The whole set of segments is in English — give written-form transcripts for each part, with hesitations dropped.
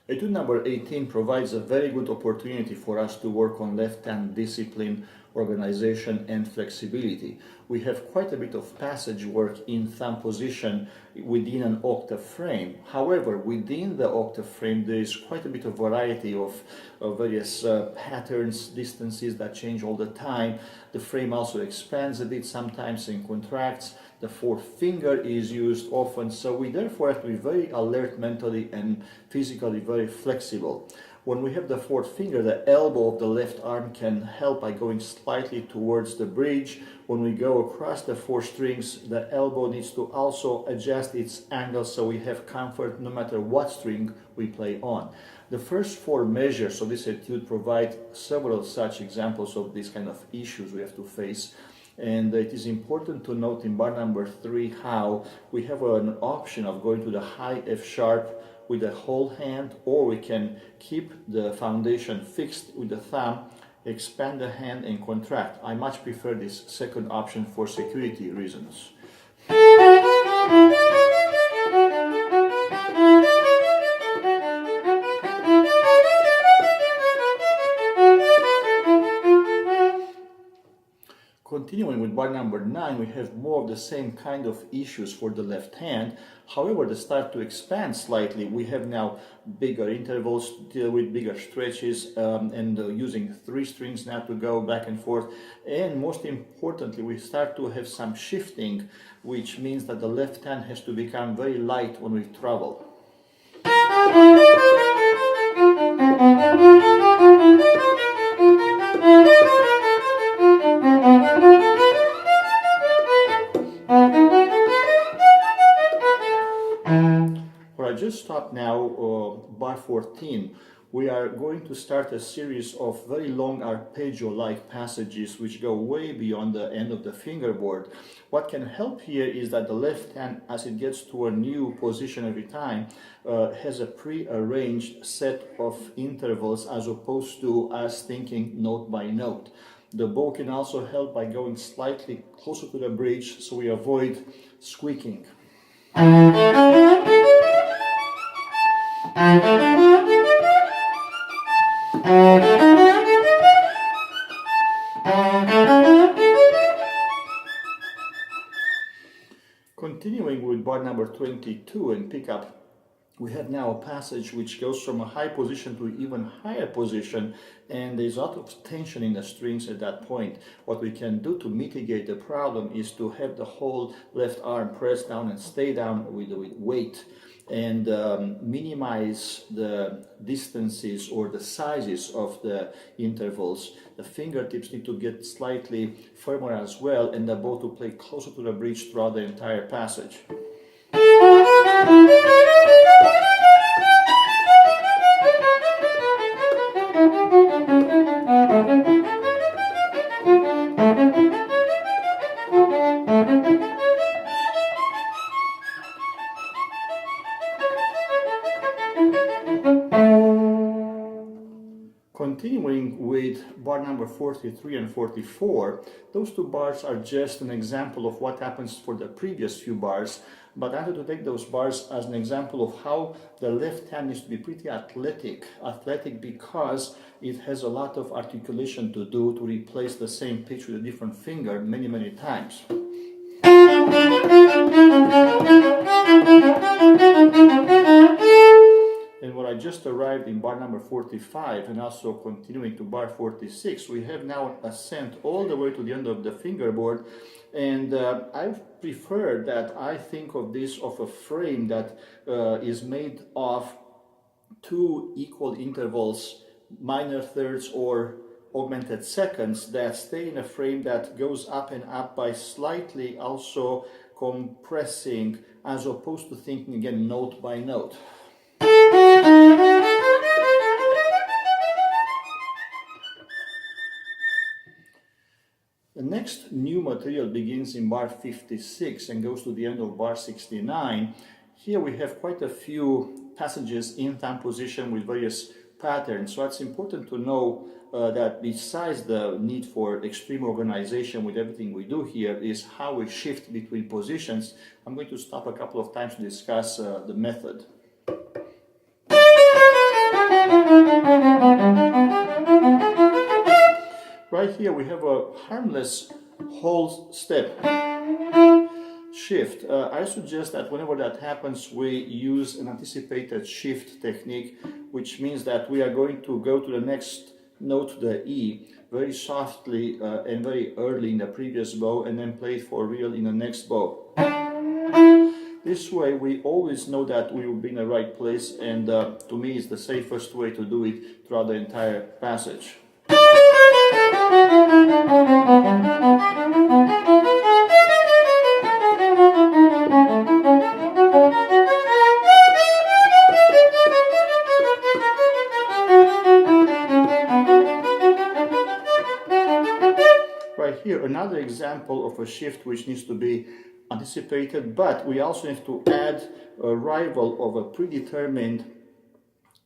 Etude number 18 provides a very good opportunity for us to work on left-hand discipline, organization and flexibility. We have quite a bit of passage work in thumb position within an octave frame. However, within the octave frame there is quite a bit of variety of various patterns, distances that change all the time. The frame also expands a bit sometimes and contracts. The fourth finger is used often, so we therefore have to be very alert mentally and physically very flexible. When we have the fourth finger, the elbow of the left arm can help by going slightly towards the bridge. When we go across the four strings, the elbow needs to also adjust its angle so we have comfort no matter what string we play on. The first four measures of this etude provide several such examples of these kind of issues we have to face. And it is important to note in bar number 3 how we have an option of going to the high F sharp with the whole hand, or we can keep the foundation fixed with the thumb, expand the hand and contract. I much prefer this second option for security reasons. Continuing with bar number 9, we have more of the same kind of issues for the left hand. However, they start to expand slightly. We have now bigger intervals, deal with bigger stretches, and using 3 strings now to go back and forth. And most importantly, we start to have some shifting, which means that the left hand has to become very light when we travel. Where I just stopped now, bar 14, we are going to start a series of very long arpeggio-like passages which go way beyond the end of the fingerboard. What can help here is that the left hand, as it gets to a new position every time, has a pre-arranged set of intervals as opposed to us thinking note by note. The bow can also help by going slightly closer to the bridge so we avoid squeaking. Continuing with bar number 22 and pickup, we have now a passage which goes from a high position to an even higher position, and there's a lot of tension in the strings at that point. What we can do to mitigate the problem is to have the whole left arm press down and stay down with weight, and minimize the distances or the sizes of the intervals. The fingertips need to get slightly firmer as well, and the bow to play closer to the bridge throughout the entire passage. Continuing with bar number 43 and 44, those two bars are just an example of what happens for the previous few bars, but I had to take those bars as an example of how the left hand needs to be pretty athletic because it has a lot of articulation to do to replace the same pitch with a different finger many times. And when I just arrived in bar number 45 and also continuing to bar 46, we have now an ascent all the way to the end of the fingerboard, and I prefer that I think of this of a frame that is made of 2 equal intervals, minor thirds or augmented seconds, that stay in a frame that goes up and up by slightly also compressing, as opposed to thinking again note by note. The next new material begins in bar 56 and goes to the end of bar 69. Here we have quite a few passages in thumb position with various patterns, so it's important to know that besides the need for extreme organization with everything we do here is how we shift between positions. I'm going to stop a couple of times to discuss the method. Right here we have a harmless whole step shift. I suggest that whenever that happens, we use an anticipated shift technique, which means that we are going to go to the next note, the E, very softly and very early in the previous bow, and then play it for real in the next bow. This way we always know that we will be in the right place, and to me it's the safest way to do it throughout the entire passage. Right here, another example of a shift which needs to be anticipated, but we also need to add arrival of a predetermined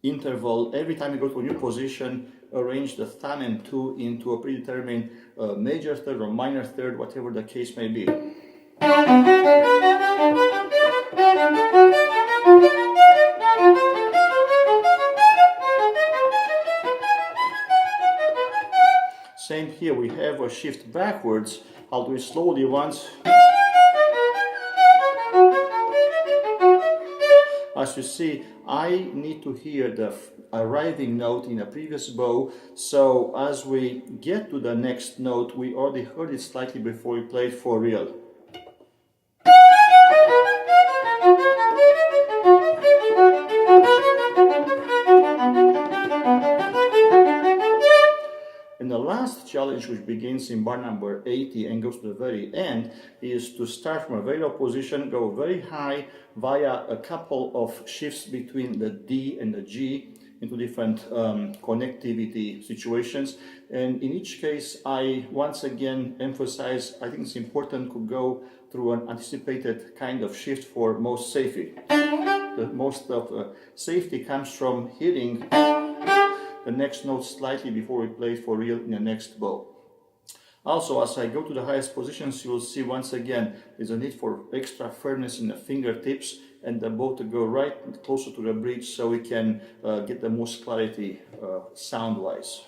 interval. Every time you go to a new position, arrange the thumb and two into a predetermined major third or minor third, whatever the case may be. Same here, we have a shift backwards. I'll do it slowly once. As you see, I need to hear the arriving note in a previous bow, so as we get to the next note, we already heard it slightly before we play it for real. And the last challenge, which begins in bar number 80 and goes to the very end, is to start from a very low position, go very high via a couple of shifts between the D and the G into different connectivity situations. And in each case, I once again emphasize, I think it's important to go through an anticipated kind of shift for most safety. The most of safety comes from hitting the next note slightly before we play it for real in the next bow. Also, as I go to the highest positions, you will see once again there's a need for extra firmness in the fingertips and the bow to go right closer to the bridge so we can get the most clarity sound-wise.